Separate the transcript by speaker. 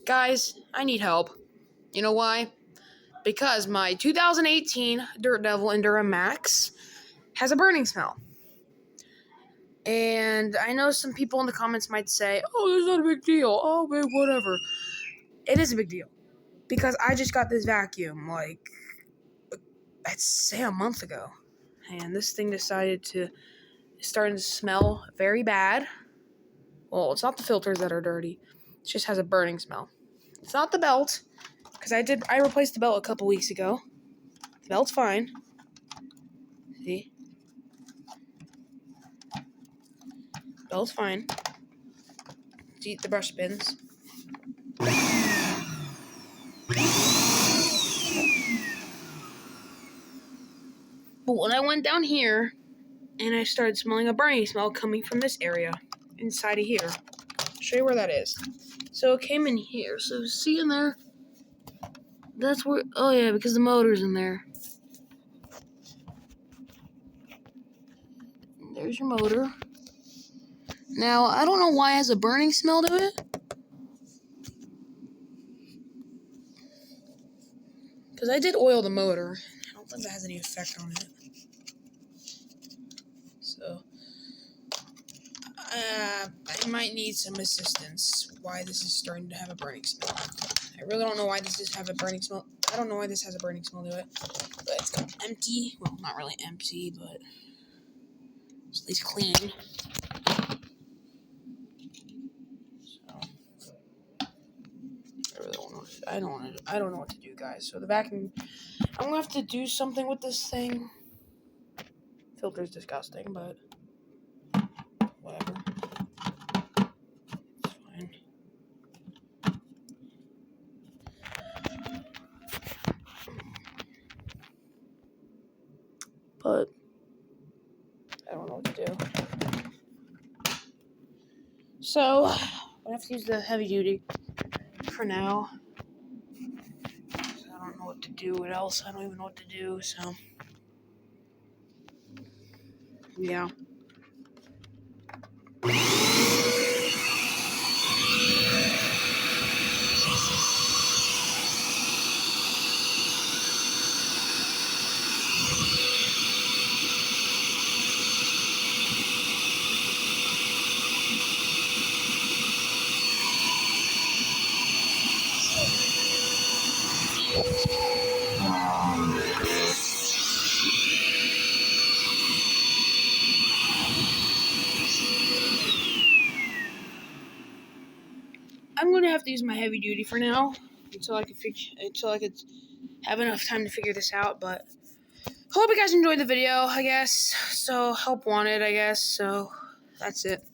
Speaker 1: Guys, I need help. You know why? Because my 2018 Dirt Devil Enduro Max has a burning smell. And I know some people in the comments might say, oh, it's not a big deal. Oh, but whatever. It is a big deal. Because I just got this vacuum, like, I'd say a month ago. And this thing decided to, it's starting to smell very bad. Well, it's not the filters that are dirty. It just has a burning smell. It's not the belt. Because I replaced the belt a couple weeks ago. The belt's fine. See? Belt's fine. See the brush spins. But when I went down here, and I started smelling a burning smell coming from this area, inside of here. I'll show you where that is. So it came in here. So see in there? That's where, oh yeah, because the motor's in there. There's your motor. Now, I don't know why it has a burning smell to it. Because I did oil the motor. I don't think that has any effect on it. So, I might need some assistance why this is starting to have a burning smell. I really don't know why this has a burning smell. I don't know why this has a burning smell to it. But it's empty. Well, not really empty, but it's at least clean. So, I don't know what to do, guys. So the vacuum, I'm gonna have to do something with this thing. Filter's disgusting, but whatever. It's fine. But I don't know what to do. So I have to use the heavy duty for now. I don't know what to do. What else? I don't even know what to do. So yeah. I'm gonna have to use my heavy duty for now until I could have enough time to figure this out. But hope you guys enjoyed the video. I guess so. Help wanted. I guess so. That's it.